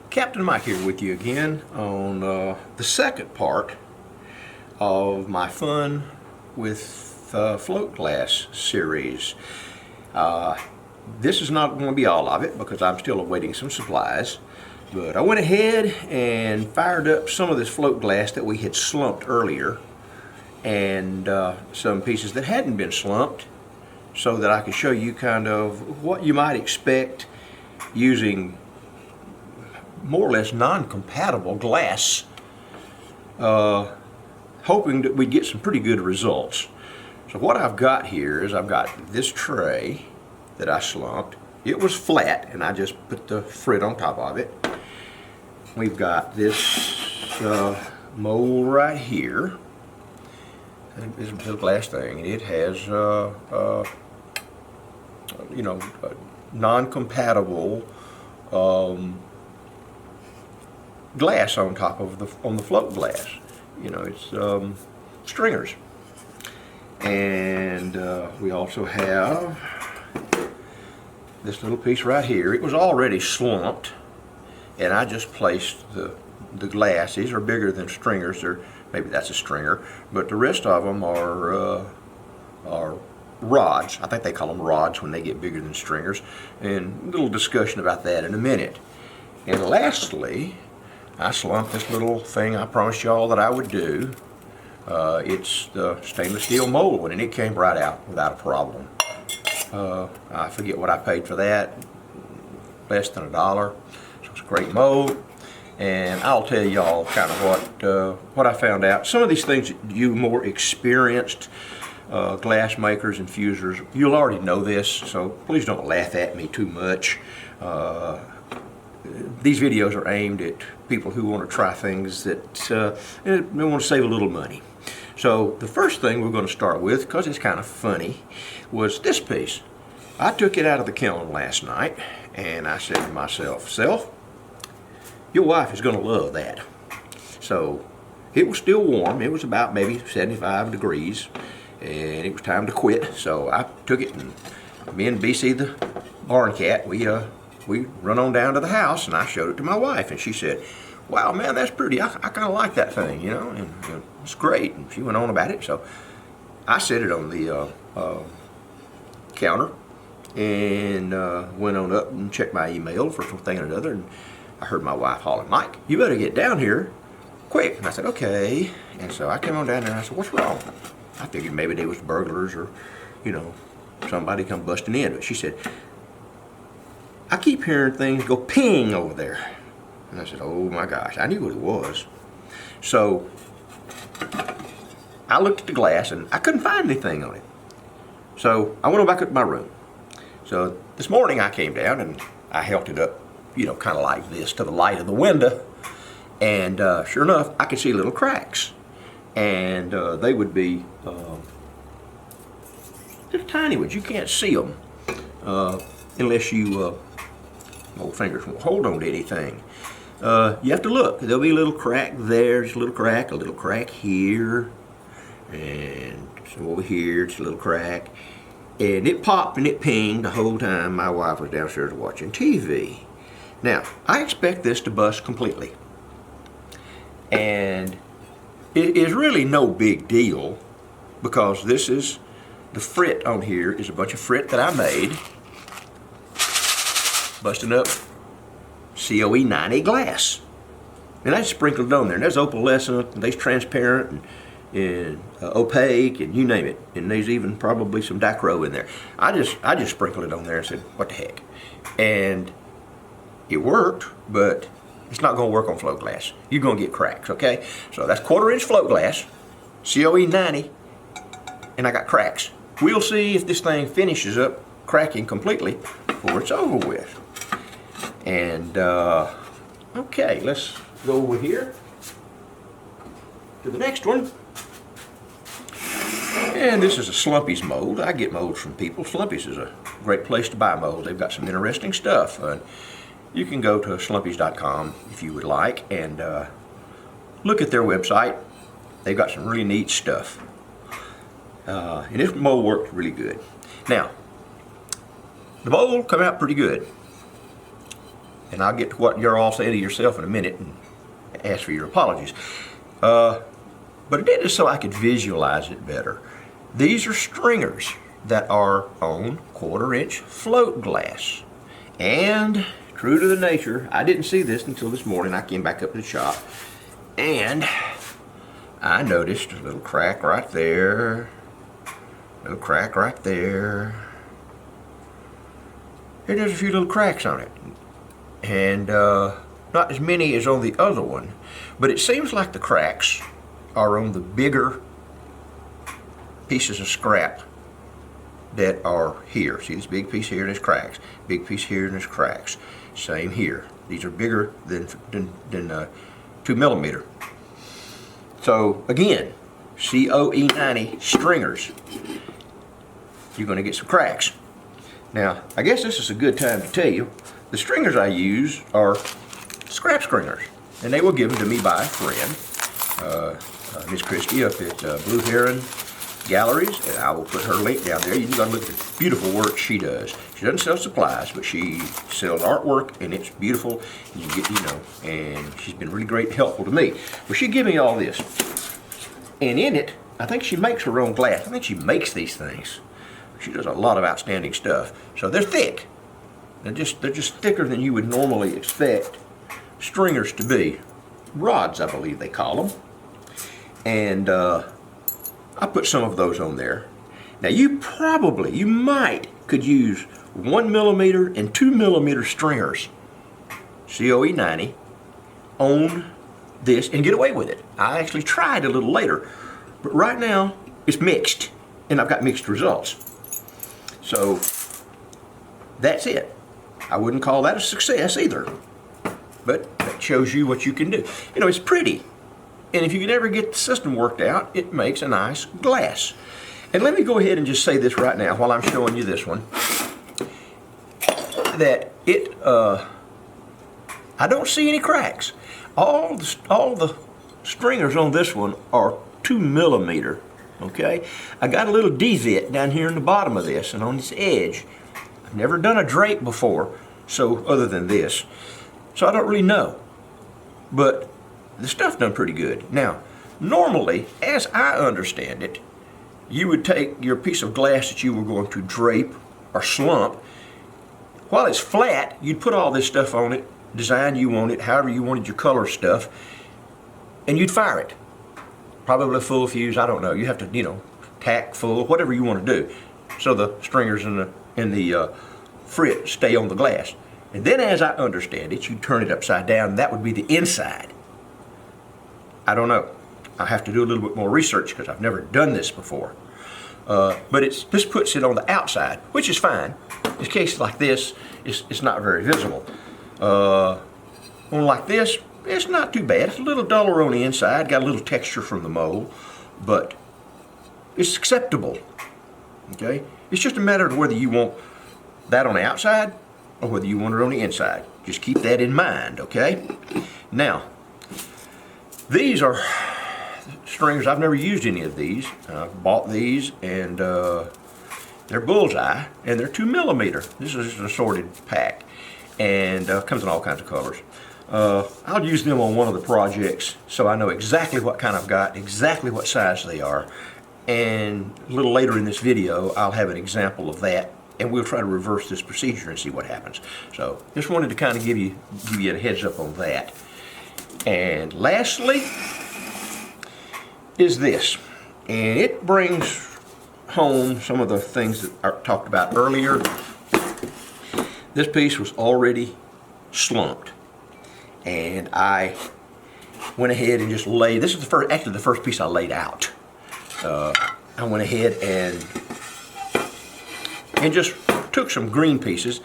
Captain Mike here with you again on the second part of my fun with float glass series. This is not going to be all of it because I'm still awaiting some supplies, but I went ahead and fired up some of this float glass that we had slumped earlier and some pieces that hadn't been slumped so that I could show you kind of what you might expect using more or less non-compatible glass, hoping that we get some pretty good results. So what I've got here is I've got this tray that I slumped. It was flat and I just put the frit on top of it. We've got this mold right here. This is a glass thing, and it has non-compatible glass on top of the float glass. You know, it's stringers. And we also have this little piece right here. It was already slumped, and I just placed the glass. These are bigger than stringers. Maybe that's a stringer, but the rest of them are rods. I think they call them rods when they get bigger than stringers, and a little discussion about that in a minute. And lastly, I slumped this little thing I promised y'all that I would do. It's the stainless steel mold one, and it came right out without a problem. I forget what I paid for that, less than $1. So it's a great mold, and I'll tell y'all kind of what I found out. Some of these things, you more experienced glass makers and fusers, you'll already know this, so please don't laugh at me too much. These videos are aimed at people who want to try things that they want to save a little money. So the first thing we're going to start with, because it's kind of funny, was this piece. I took it out of the kiln last night, and I said to myself, "Self, your wife is going to love that." So it was still warm. It was about maybe 75 degrees, and it was time to quit. So I took it, and me and BC the barn cat, we run on down to the house, and I showed it to my wife, and she said, "Wow, man, that's pretty. I kind of like that thing, you know, and it's great." And she went on about it. So I set it on the counter and went on up and checked my email for something and another, and I heard my wife hollering, "Mike, you better get down here quick." And I said, "Okay." And so I came on down there, and I said, "What's wrong?" I figured maybe they was burglars or, you know, somebody come busting in. But she said, "I keep hearing things go ping over there." And I said, "Oh my gosh," I knew what it was. So I looked at the glass and I couldn't find anything on it. So I went back up to my room. So this morning I came down and I held it up, you know, kind of like this to the light of the window. And sure enough, I could see little cracks. And they would be just tiny ones. You can't see them unless you, old fingers won't hold on to anything. You have to look. There'll be a little crack there, just a little crack here, and some over here, it's a little crack. And it popped and it pinged the whole time my wife was downstairs watching TV. Now, I expect this to bust completely. And it is really no big deal because this is, the frit on here is a bunch of frit that I made, busting up COE 90 glass. And I sprinkled it on there. And there's opalescent, and there's transparent, and opaque, and you name it. And there's even probably some dichro in there. I just sprinkled it on there and said, "What the heck?" And it worked, but it's not going to work on float glass. You're going to get cracks, okay? So that's 1/4-inch float glass, COE 90, and I got cracks. We'll see if this thing finishes up cracking completely before it's over with. And okay, let's go over here to the next one. And this is a Slumpies mold. I get molds from people. Slumpies is a great place to buy molds. They've got some interesting stuff. You can go to slumpies.com if you would like and look at their website. They've got some really neat stuff. And this mold worked really good. Now, the mold come out pretty good. and I'll get to what you're all saying to yourself in a minute and ask for your apologies. But I did this so I could visualize it better. These are stringers that are on 1/4 inch float glass. And true to the nature, I didn't see this until this morning. I came back up to the shop and I noticed a little crack right there, a little crack right there, and there's a few little cracks on it. And not as many as on the other one, but it seems like the cracks are on the bigger pieces of scrap that are here. See this big piece here and there's cracks, big piece here and there's cracks. Same here. These are bigger than 2 millimeter. So again, COE90 stringers, you're going to get some cracks. Now, I guess this is a good time to tell you, the stringers I use are scrap stringers, and they were given to me by a friend, Miss Christie up at Blue Heron Galleries, and I will put her link down there. You can go and look at the beautiful work she does. She doesn't sell supplies, but she sells artwork, and it's beautiful. And you get, and she's been really great and helpful to me. Well, she gave me all this, and in it, I think she makes her own glass. I think she makes these things. She does a lot of outstanding stuff. So they're thick. They're just thicker than you would normally expect stringers to be. Rods, I believe they call them. And I put some of those on there. Now you might could use 1 millimeter and 2 millimeter stringers, COE90, on this and get away with it. I actually tried a little later, but right now it's mixed, and I've got mixed results. So that's it. I wouldn't call that a success either, but that shows you what you can do. It's pretty, and if you can ever get the system worked out, it makes a nice glass. And let me go ahead and just say this right now while I'm showing you this one, that I don't see any cracks. All the stringers on this one are 2 millimeter. Okay, I got a little divot down here in the bottom of this and on this edge. I've never done a drape before, so other than this, so I don't really know. But the stuff done pretty good. Now, normally, as I understand it, you would take your piece of glass that you were going to drape or slump. While it's flat, you'd put all this stuff on it, design you want it, however you wanted your color stuff, and you'd fire it. Probably full fuse, I don't know. You have to, tack full, whatever you want to do, so the stringers and the frit stay on the glass. And then, as I understand it, you turn it upside down. That would be the inside. I don't know. I have to do a little bit more research because I've never done this before. But this puts it on the outside, which is fine. In cases like this, it's not very visible. On like this, it's not too bad. It's a little duller on the inside, got a little texture from the mold, but it's acceptable. Okay? It's just a matter of whether you want that on the outside or whether you want it on the inside. Just keep that in mind, okay? Now, these are stringers. I've never used any of these. I've bought these, and they're bullseye, and they're 2 millimeter. This is an assorted pack, and comes in all kinds of colors. I'll use them on one of the projects so I know exactly what kind I've got, exactly what size they are, and a little later in this video I'll have an example of that, and we'll try to reverse this procedure and see what happens. So just wanted to kind of give you a heads up on that. And lastly is this, and it brings home some of the things that I talked about earlier. This piece was already slumped, and I went ahead and just laid, this is actually the first piece I laid out. I went ahead and just took some green pieces,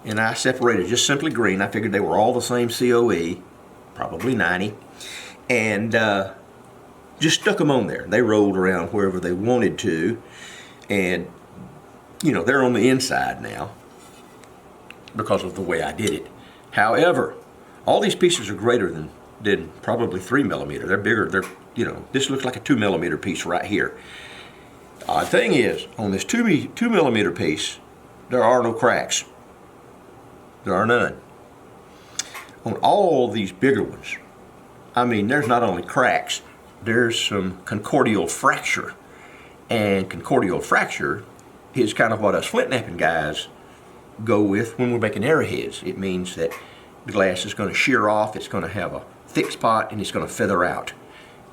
and I separated just simply green. I figured they were all the same COE, probably 90, and just stuck them on there. They rolled around wherever they wanted to, and they're on the inside now because of the way I did it. However, all these pieces are greater than probably 3 millimeter. They're bigger. This looks like a 2 millimeter piece right here. Odd thing is, on this 2 millimeter piece, there are no cracks. There are none. on all these bigger ones, I mean, there's not only cracks, there's some concordial fracture. And concordial fracture is kind of what us flint knapping guys go with when we're making arrowheads. It means that the glass is going to shear off, it's going to have a thick spot, and it's going to feather out.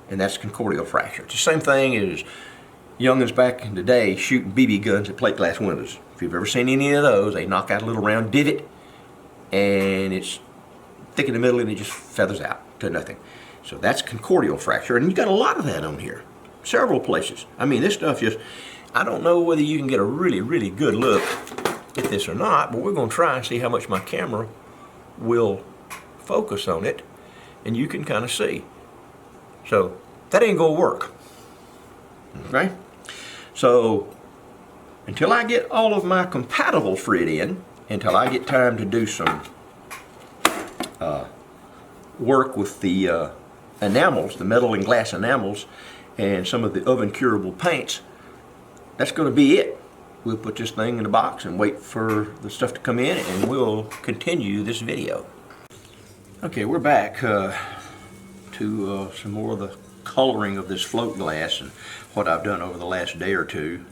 And that's concordial fracture. It's the same thing as youngins back in the day shooting BB guns at plate glass windows. If you've ever seen any of those, they knock out a little round divot, and it's thick in the middle, and it just feathers out to nothing. So that's concordial fracture, and you got a lot of that on here. Several places. I mean, this stuff just, I don't know whether you can get a really, really good look at this or not, but we're going to try and see how much my camera will focus on it, and you can kind of see. So that ain't going to work. Okay? So until I get all of my compatible frit in, until I get time to do some work with the enamels, the metal and glass enamels, and some of the oven curable paints, that's going to be it. We'll put this thing in the box and wait for the stuff to come in, and we'll continue this video. Okay, we're back to some more of the coloring of this float glass and what I've done over the last day or two.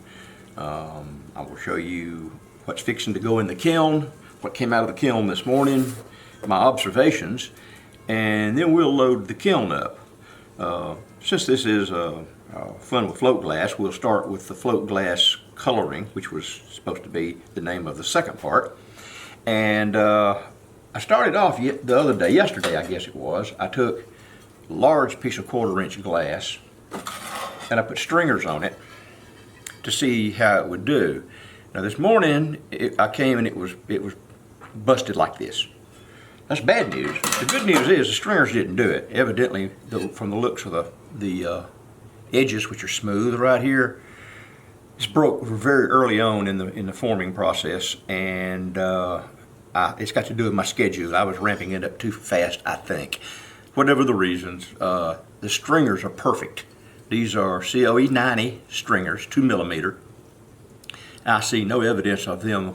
I will show you what's fixing to go in the kiln, what came out of the kiln this morning, my observations, and then we'll load the kiln up. Since this is fun with float glass, we'll start with the float glass coloring, which was supposed to be the name of the second part. And I started off the other day, yesterday I guess it was, I took a large piece of 1/4-inch glass and I put stringers on it to see how it would do. Now this morning I came and it was busted like this. That's bad news. The good news is the stringers didn't do it. Evidently, from the looks of the edges, which are smooth right here, this broke very early on in the forming process, and it's got to do with my schedule. I was ramping it up too fast, I think. Whatever the reasons, the stringers are perfect. These are COE 90 stringers, 2mm. I see no evidence of them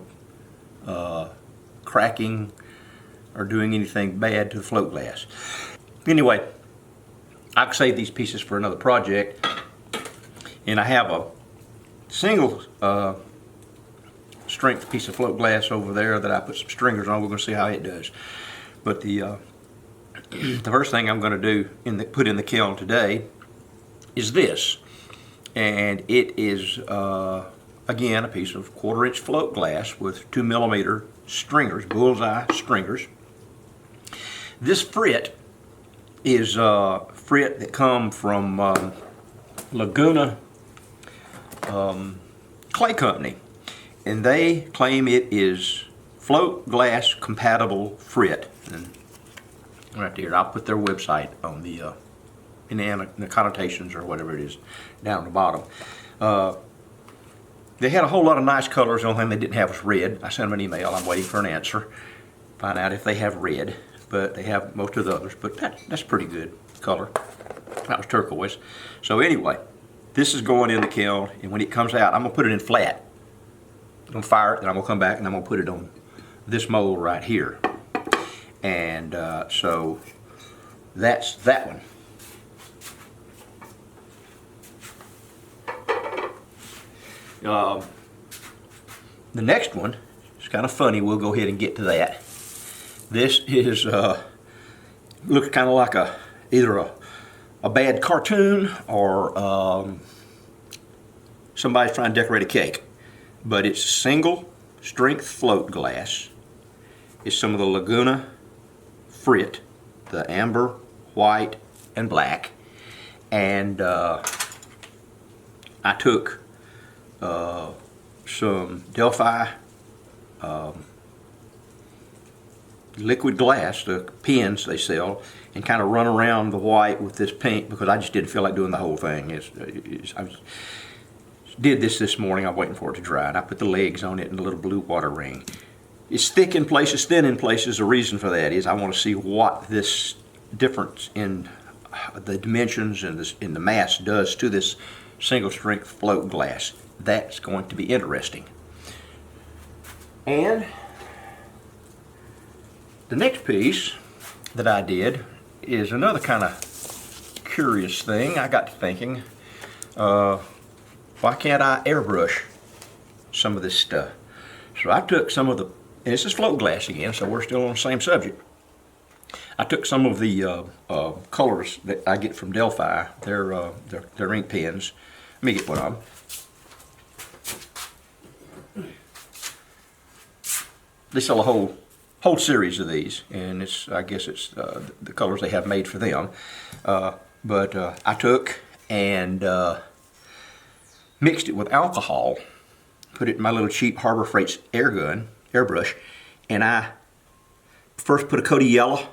cracking or doing anything bad to the float glass. Anyway, I can save these pieces for another project, and I have a single strength piece of float glass over there that I put some stringers on. We're going to see how it does. But the first thing I'm going to do put in the kiln today is this, and it is again a piece of 1/4-inch float glass with 2mm stringers, bullseye stringers. This frit is frit that come from Laguna Clay Company, and they claim it is float glass compatible frit. And right there, I'll put their website on the in the connotations or whatever it is down the bottom. They had a whole lot of nice colors. The only thing they didn't have was red. I sent them an email. I'm waiting for an answer. Find out if they have red. But they have most of the others. But that's pretty good color. That was turquoise. So anyway, this is going in the kiln. And when it comes out, I'm going to put it in flat. I'm going to fire it. Then I'm going to come back and I'm going to put it on this mold right here. And so that's that one. The next one is kind of funny. We'll go ahead and get to that. This is looks kind of like either a bad cartoon or somebody's trying to decorate a cake. But it's single strength float glass. It's some of the Laguna frit, the amber, white, and black. And I took some Delphi liquid glass, the pens they sell, and kind of run around the white with this pink because I just didn't feel like doing the whole thing. I did this morning. I'm waiting for it to dry, and I put the legs on it and a little blue water ring. It's thick in places, thin in places. The reason for that is I want to see what this difference in the dimensions and in the mass does to this single strength float glass. That's going to be interesting. And the next piece that I did is another kind of curious thing. I got to thinking, why can't I airbrush some of this stuff? So I took some of the, and this is float glass again, so we're still on the same subject. I took some of the colors that I get from Delphi, their ink pens. Let me get one of them. They sell a whole series of these, and I guess it's the colors they have made for them. But I took and mixed it with alcohol, put it in my little cheap Harbor Freight's airbrush, and I first put a coat of yellow.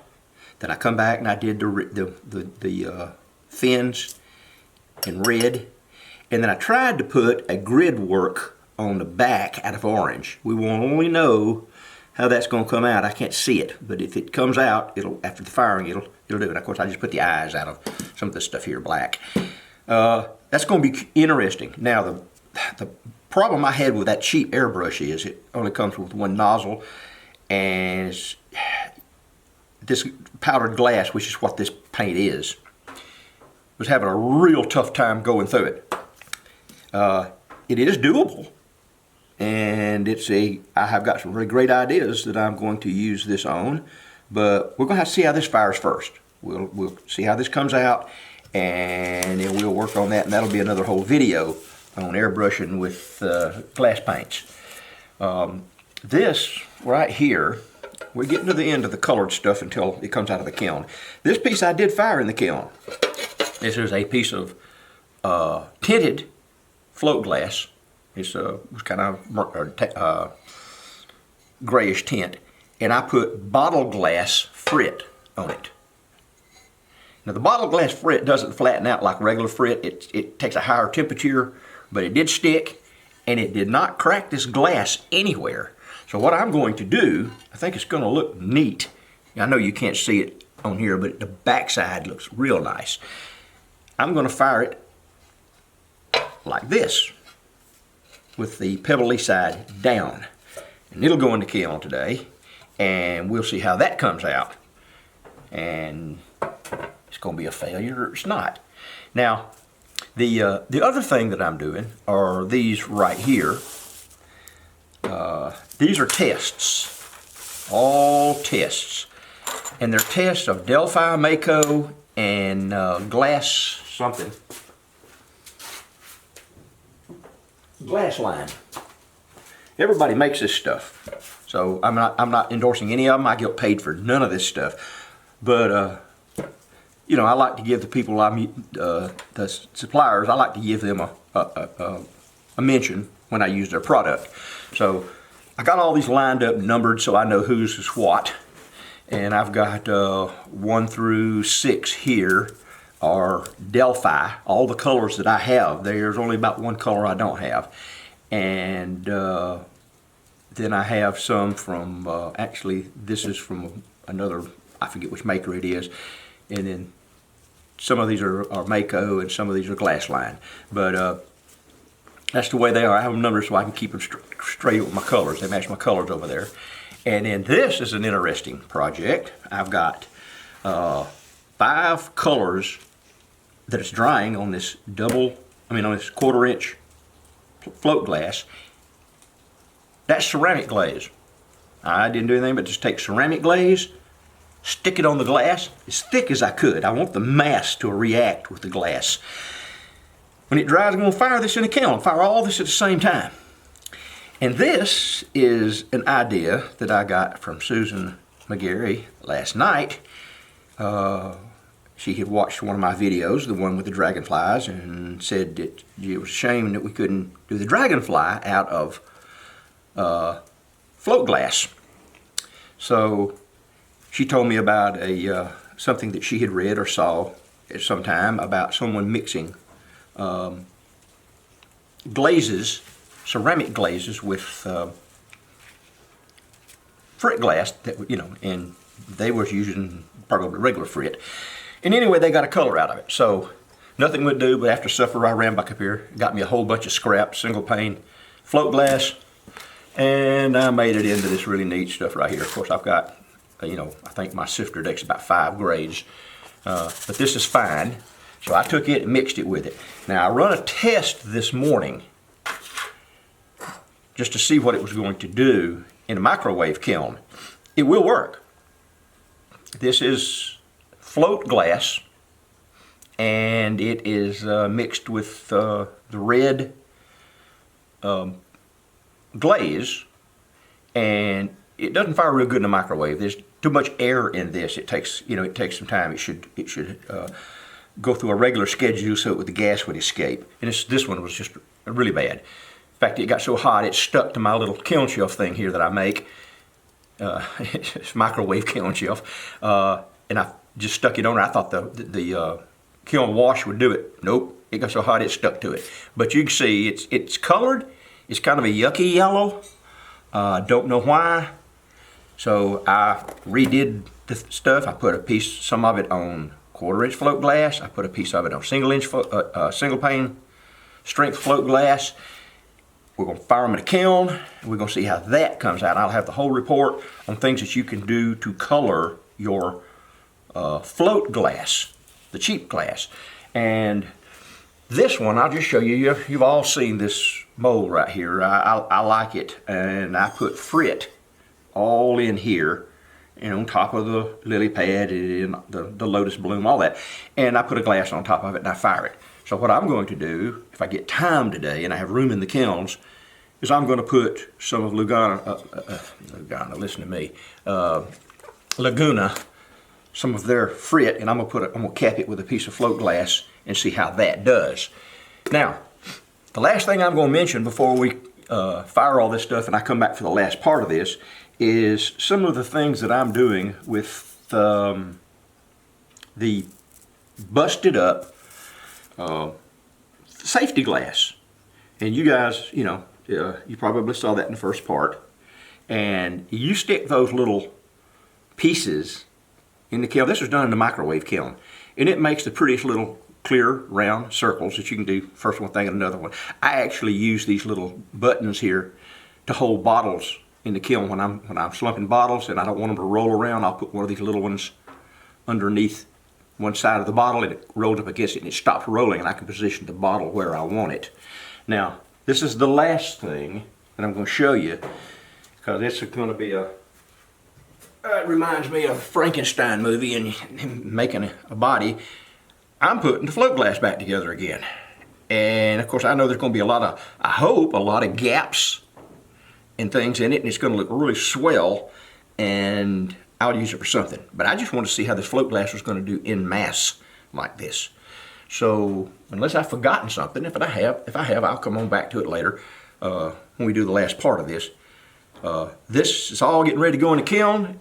Then I come back and I did the fins in red, and then I tried to put a grid work on the back out of orange. We won't only know how that's going to come out. I can't see it, but if it comes out, it'll, after the firing, it'll do it. Of course, I just put the eyes out of some of this stuff here black. That's going to be interesting. Now, the problem I had with that cheap airbrush is it only comes with one nozzle, and this powdered glass, which is what this paint is, was having a real tough time going through it. It is doable, and I have got some really great ideas that I'm going to use this on, but we're going to have to see how this fires first. We'll see how this comes out, and then we'll work on that, and that'll be another whole video on airbrushing with glass paints. This right here, we're getting to the end of the colored stuff until it comes out of the kiln. This piece I did fire in the kiln. This is a piece of tinted float glass. It was kind of grayish tint, and I put bottle glass frit on it. Now the bottle glass frit doesn't flatten out like regular frit. It takes a higher temperature, but it did stick, and it did not crack this glass anywhere. So what I'm going to do, I think it's going to look neat. I know you can't see it on here, but the backside looks real nice. I'm going to fire it like this, with the pebbly side down. And it'll go in the kiln today, and we'll see how that comes out. And it's going to be a failure or it's not. Now, the other thing that I'm doing are these right here. These are tests, all tests. And they're tests of Delphi, Mako, and glass something. Glass line. Everybody makes this stuff. So I'm not endorsing any of them. I get paid for none of this stuff. But you know, I like to give the people the suppliers, I like to give them a mention when I use their product. So I got all these lined up, numbered, so I know whose is what. And I've got 1 through 6 here are Delphi. All the colors that I have, there's only about one color I don't have. And then I have some from, actually this is from another, I forget which maker it is. And then some of these are Mako and some of these are glass line. But that's the way they are. I have them numbered so I can keep them straight with my colors. They match my colors over there. And then this is an interesting project. I've got 5 colors that it's drying on this on this 1/4 inch float glass. That's ceramic glaze. I didn't do anything but just take ceramic glaze, stick it on the glass as thick as I could. I want the mass to react with the glass. When it dries, I'm going to fire this in a kiln, fire all this at the same time. And this is an idea that I got from Susan McGarry last night. She had watched one of my videos, the one with the dragonflies, and said that it was a shame that we couldn't do the dragonfly out of float glass. So she told me about something that she had read or saw at some time about someone mixing glazes, ceramic glazes with frit glass that, and they was using probably regular frit. And anyway, they got a color out of it. So nothing would do, but after supper I ran back up here, got me a whole bunch of scrap single pane float glass, and I made it into this really neat stuff right here. Of course, I've got you know, I think my sifter takes about 5 grades. But this is fine. So I took it and mixed it with it. Now I run a test this morning just to see what it was going to do in a microwave kiln. It will work. This is float glass, and it is mixed with the red glaze, and it doesn't fire real good in the microwave. There's too much air in this. It takes, you know, it takes some time. It should go through a regular schedule so the gas would escape. And this one was just really bad. In fact, it got so hot it stuck to my little kiln shelf thing here that I make. It's microwave kiln shelf, and I just stuck it on there. I thought the kiln wash would do it. Nope, it got so hot it stuck to it. But you can see it's colored. It's kind of a yucky yellow. Don't know why. So I redid the stuff. I put some of it on 1/4 inch float glass. I put a piece of it on single pane strength float glass. We're going to fire them in a kiln, and we're going to see how that comes out. I'll have the whole report on things that you can do to color your float glass, the cheap glass. And this one, I'll just show you. You've all seen this mold right here. I like it, and I put frit all in here, and on top of the lily pad and the lotus bloom, all that. And I put a glass on top of it, and I fire it. So what I'm going to do, if I get time today and I have room in the kilns, is I'm going to put some of Laguna, listen to me, Laguna, some of their frit, and I'm going to cap it with a piece of float glass and see how that does. Now, the last thing I'm going to mention before we fire all this stuff and I come back for the last part of this is some of the things that I'm doing with the busted up safety glass. And you guys, you know, you probably saw that in the first part. And you stick those little pieces in the kiln. This was done in the microwave kiln. And it makes the prettiest little clear round circles that you can do first one thing and another one. I actually use these little buttons here to hold bottles in the kiln when I'm slumping bottles and I don't want them to roll around. I'll put one of these little ones underneath one side of the bottle, and it rolls up against it and it stops rolling, and I can position the bottle where I want it. Now, this is the last thing that I'm going to show you, because it's going to be it reminds me of a Frankenstein movie and making a body. I'm putting the float glass back together again. And of course I know there's going to be I hope a lot of gaps and things in it, and it's going to look really swell, and I'll use it for something. But I just want to see how this float glass was going to do in mass like this. So unless I've forgotten something, if I have, I'll come on back to it later when we do the last part of this. This is all getting ready to go in the kiln,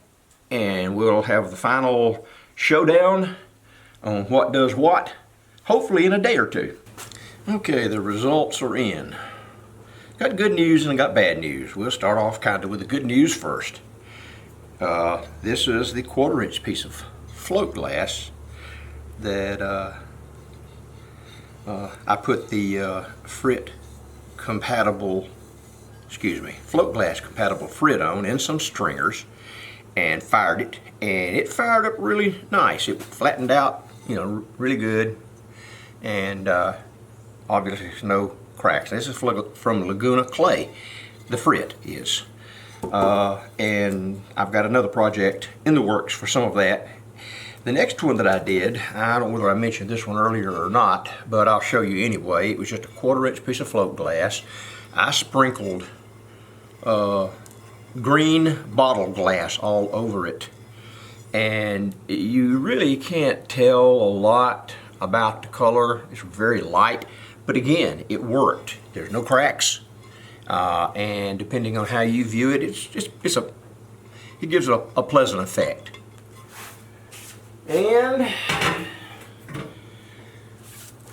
and we'll have the final showdown on what does what, hopefully in a day or two. Okay, the results are in. Got good news and I got bad news. We'll start off kind of with the good news first. This is the 1/4 inch piece of float glass that I put the float glass compatible frit on and some stringers and fired it, and it fired up really nice. It flattened out, you know, really good, and obviously there's no cracks. This is from Laguna Clay, the frit is. And I've got another project in the works for some of that. The next one that I did, I don't know whether I mentioned this one earlier or not, but I'll show you anyway. It was just a 1/4 inch piece of float glass. I sprinkled green bottle glass all over it. And you really can't tell a lot about the color. It's very light, but again, it worked. There's no cracks. And depending on how you view it, it gives it a pleasant effect. And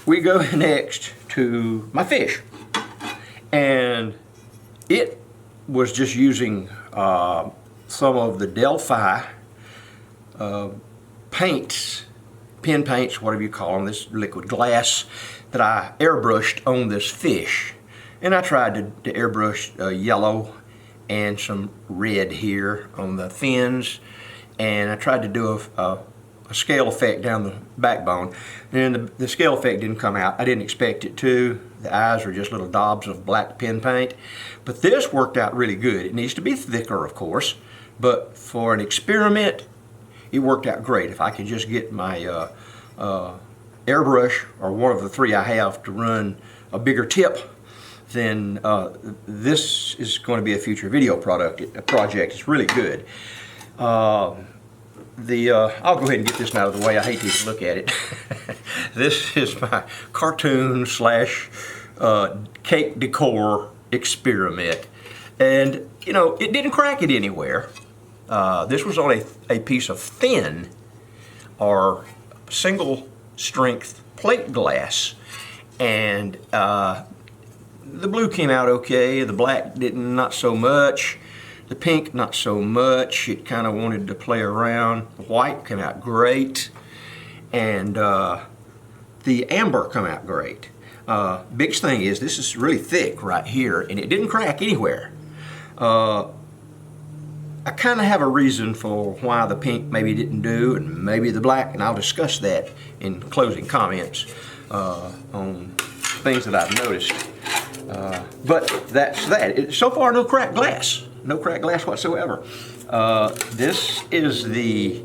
we go next to my fish, and it was just using some of the Delphi paints, pen paints, whatever you call them, this liquid glass that I airbrushed on this fish. And I tried to airbrush yellow and some red here on the fins, and I tried to do a scale effect down the backbone, and the scale effect didn't come out. I didn't expect it to. The eyes are just little daubs of black pen paint, but this worked out really good. It needs to be thicker, of course, but for an experiment, it worked out great. If I could just get my airbrush, or one of the three I have, to run a bigger tip, then this is going to be a future video project. It's really good. I'll go ahead and get this out of the way. I hate to even look at it. This is my cartoon slash cake decor experiment. And, you know, it didn't crack it anywhere. This was on a piece of thin or single strength plate glass. And the blue came out okay. The black didn't, not so much. The pink, not so much. It kind of wanted to play around. The white came out great. And the amber came out great. Biggest thing is this is really thick right here, and it didn't crack anywhere. I kind of have a reason for why the pink maybe didn't do, and maybe the black, and I'll discuss that in closing comments on things that I've noticed. But that's that. So far, no cracked glass. No cracked glass whatsoever. This is the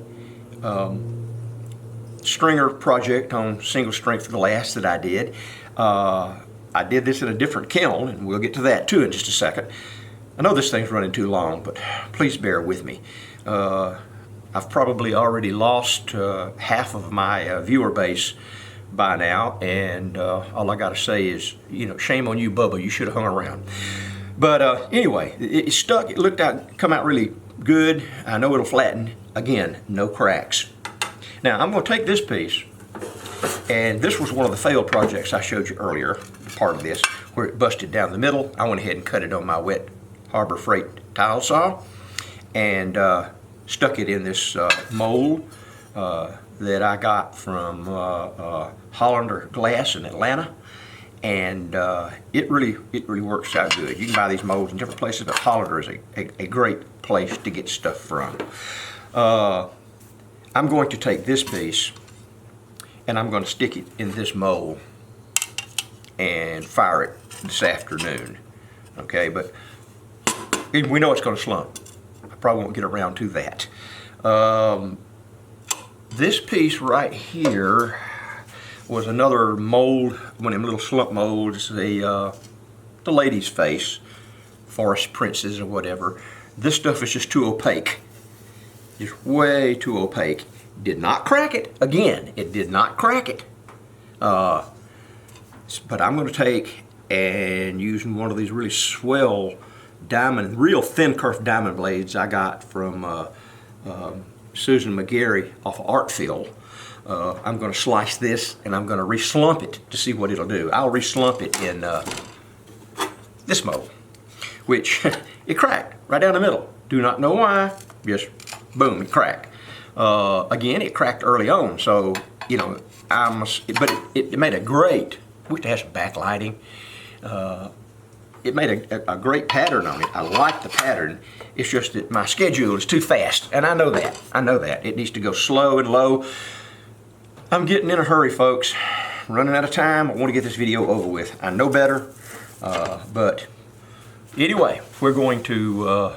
stringer project on single strength glass that I did. I did this in a different kiln, and we'll get to that too in just a second. I know this thing's running too long, but please bear with me. I've probably already lost half of my viewer base by now, and all I got to say is, you know, shame on you, Bubba. You should have hung around. But anyway, it stuck. It looked out, come out really good. I know it'll flatten. Again, no cracks. Now I'm going to take this piece, and this was one of the failed projects I showed you earlier, part of this, where it busted down the middle. I went ahead and cut it on my wet Harbor Freight tile saw, and stuck it in this mold that I got from Hollander Glass in Atlanta. And it really works out good. You can buy these molds in different places, but Hollander is a great place to get stuff from. I'm going to take this piece, and I'm going to stick it in this mold and fire it this afternoon. Okay, but we know it's going to slump. I probably won't get around to that. This piece right here was another mold, one of them little slump molds, the lady's face, Forest Princess or whatever. This stuff is just too opaque. Just way too opaque. Did not crack it. Again, it did not crack it. But I'm going to take and using one of these really swell diamond, real thin kerf diamond blades I got from Susan McGarry off of Artfield. I'm going to slice this, and I'm going to re-slump it to see what it'll do. I'll re-slump it in this mold, which it cracked right down the middle. Do not know why, just boom, it cracked. Again, it cracked early on, so, you know, but it made a great, I wish it had some backlighting. It made a great pattern on it. I like the pattern. It's just that my schedule is too fast, and I know that. I know that. It needs to go slow and low. I'm getting in a hurry, folks. Running out of time. I want to get this video over with. I know better, but anyway, we're going to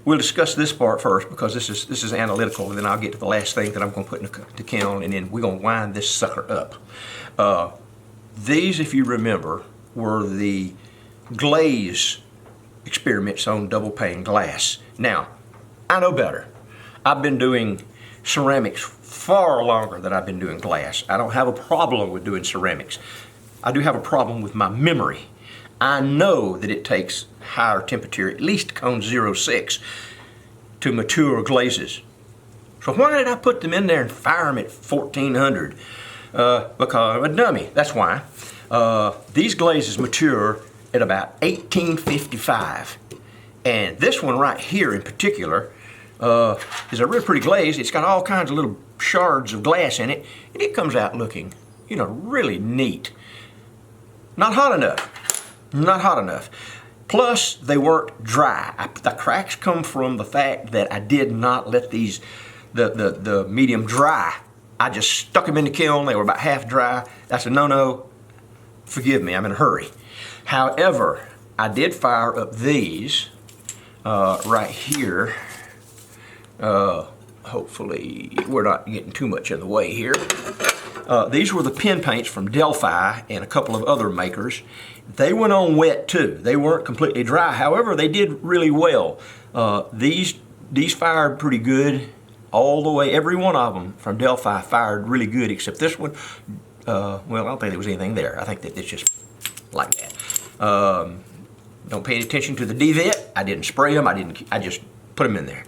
we'll discuss this part first, because this is analytical, and then I'll get to the last thing that I'm going to put in the kiln, and then we're going to wind this sucker up. These, if you remember, were the glaze experiments on double pane glass. Now, I know better. I've been doing ceramics far longer than I've been doing glass. I don't have a problem with doing ceramics. I do have a problem with my memory. I know that it takes higher temperature, at least cone 06, to mature glazes. So why did I put them in there and fire them at 1400? Because I'm a dummy, that's why. These glazes mature at about 1855. And this one right here in particular is a real pretty glaze. It's got all kinds of little shards of glass in it, and it comes out looking, you know, really neat. Not hot enough. Not hot enough. Plus, they weren't dry. The cracks come from the fact that I did not let these, the medium dry. I just stuck them in the kiln. They were about half dry. That's a no-no. Forgive me, I'm in a hurry. However, I did fire up these right here. Hopefully, we're not getting too much in the way here. These were the pen paints from Delphi and a couple of other makers. They went on wet too. They weren't completely dry. However, they did really well. These fired pretty good all the way. Every one of them from Delphi fired really good, except this one. Well, I don't think there was anything there. I think that it's just like that. Don't pay any attention to the devet. I didn't spray them. I just put them in there.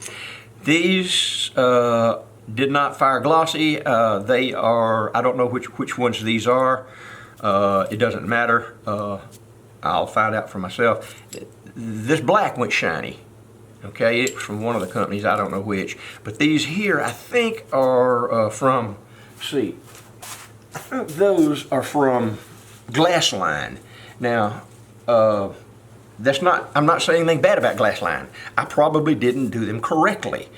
These did not fire glossy. They are, I don't know which ones these are. It doesn't matter. I'll find out for myself. This black went shiny. Okay, it's from one of the companies, I don't know which. But these here, I think are from, let's see, I think those are from Glassline. Now, that's not, I'm not saying anything bad about Glassline. I probably didn't do them correctly.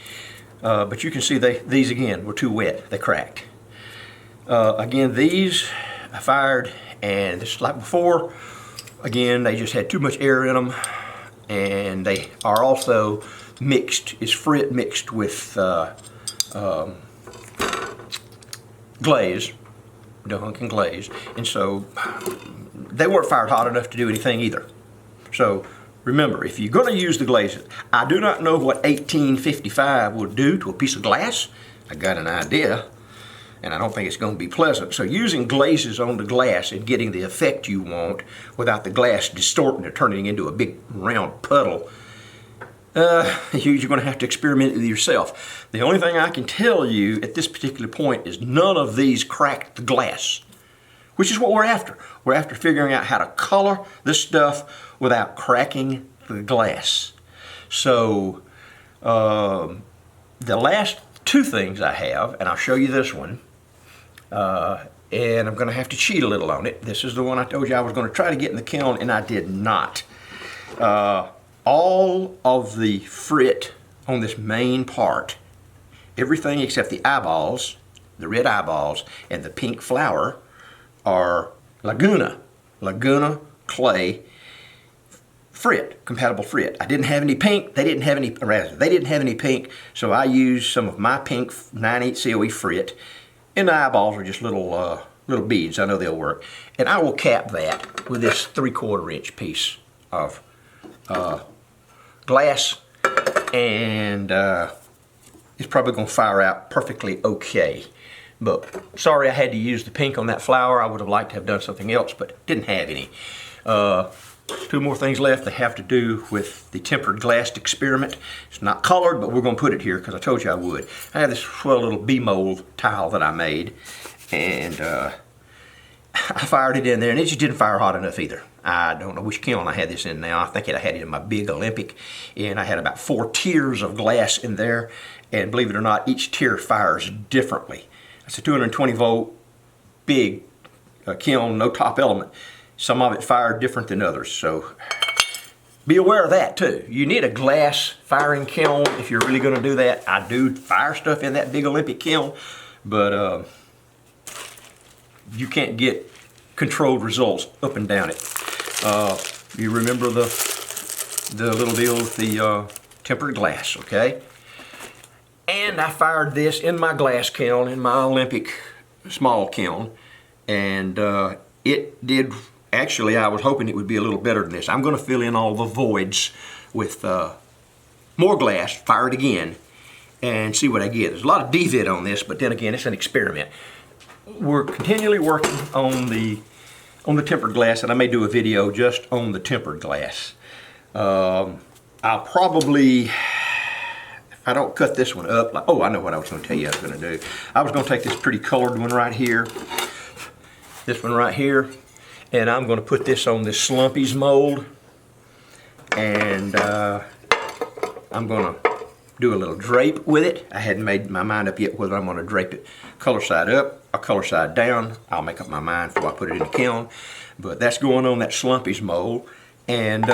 But you can see these again were too wet. They cracked. Again, these I fired, and just like before, again, they just had too much air in them, and they are also mixed. It's frit mixed with glaze, Dunkin' glaze, and so they weren't fired hot enough to do anything either. So remember, if you're going to use the glazes, I do not know what 1855 will do to a piece of glass. I got an idea, and I don't think it's going to be pleasant. So using glazes on the glass and getting the effect you want without the glass distorting or turning into a big round puddle, you're going to have to experiment with yourself. The only thing I can tell you at this particular point is none of these cracked the glass, which is what we're after. We're after figuring out how to color this stuff without cracking the glass. So the last two things I have, and I'll show you this one, and I'm going to have to cheat a little on it. This is the one I told you I was going to try to get in the kiln, and I did not. All of the frit on this main part, everything except the eyeballs, the red eyeballs, and the pink flower, are Laguna clay frit, compatible frit. I didn't have any pink, they didn't have any pink, so I used some of my pink 9/8 COE frit, and the eyeballs are just little beads. I know they'll work. And I will cap that with this 3/4 inch piece of glass, and it's probably going to fire out perfectly okay. But sorry I had to use the pink on that flower. I would have liked to have done something else, but didn't have any. Two more things left. They have to do with the tempered glass experiment. It's not colored, but we're going to put it here because I told you I would. I have this swell little bee-mold tile that I made, and I fired it in there, and it just didn't fire hot enough either. I don't know which kiln I had this in now. I think I had it in my big Olympic, and I had about 4 tiers of glass in there, and believe it or not, each tier fires differently. It's a 220 volt big kiln, no top element. Some of it fired different than others, so be aware of that too. You need a glass firing kiln if you're really going to do that. I do fire stuff in that big Olympic kiln, but you can't get controlled results up and down it. You remember the little deal with the tempered glass, okay? And I fired this in my glass kiln, in my Olympic small kiln, and it did, actually I was hoping it would be a little better than this. I'm going to fill in all the voids with more glass, fire it again, and see what I get. There's a lot of devet on this, but then again, it's an experiment. We're continually working on the tempered glass, and I may do a video just on the tempered glass. I'll probably, if I don't cut this one up, like, oh, I know what I was going to tell you I was going to do. I was going to take this pretty colored one right here, this one right here, and I'm going to put this on this Slumpies mold, and I'm going to do a little drape with it. I hadn't made my mind up yet whether I'm going to drape it color side up or color side down. I'll make up my mind before I put it in the kiln, but that's going on that Slumpies mold. And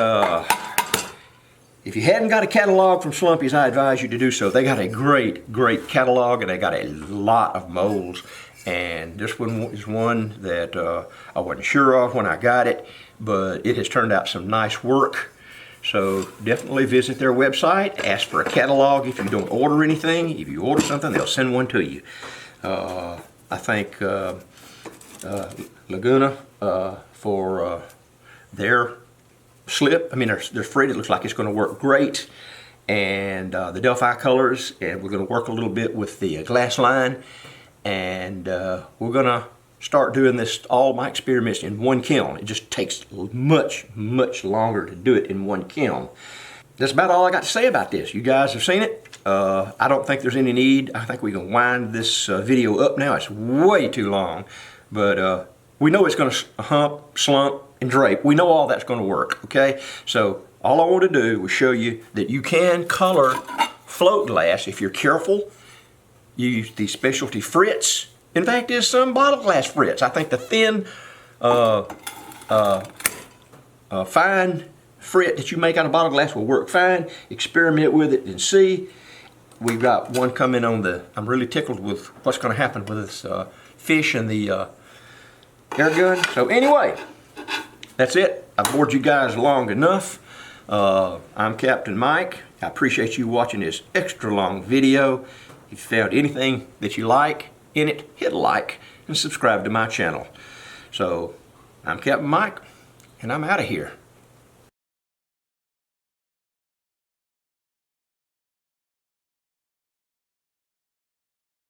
if you hadn't got a catalog from Slumpy's, I advise you to do so. They got a great, great catalog, and they got a lot of molds. And this one is one that I wasn't sure of when I got it, but it has turned out some nice work. So definitely visit their website, ask for a catalog if you don't order anything. If you order something, they'll send one to you. I thank Laguna for their slip. I mean, their frit, it looks like it's going to work great. And the Delphi colors, and we're going to work a little bit with the glass line. And we're going to start doing this, all my experiments, in one kiln. It just takes much, much longer to do it in one kiln. That's about all I got to say about this. You guys have seen it. I don't think there's any need. I think we can wind this video up now. It's way too long. But we know it's going to hump, slump, and drape. We know all that's going to work, okay? So all I want to do was show you that you can color float glass if you're careful. Use these specialty frits. In fact, there's some bottle glass frits. I think the thin, fine frit that you make out of bottle glass will work fine. Experiment with it and see. We've got one coming on the, I'm really tickled with what's going to happen with this fish and the air gun. So anyway, that's it. I've bored you guys long enough. I'm Captain Mike. I appreciate you watching this extra long video. If you found anything that you like in it, hit like and subscribe to my channel. So I'm Captain Mike, and I'm out of here.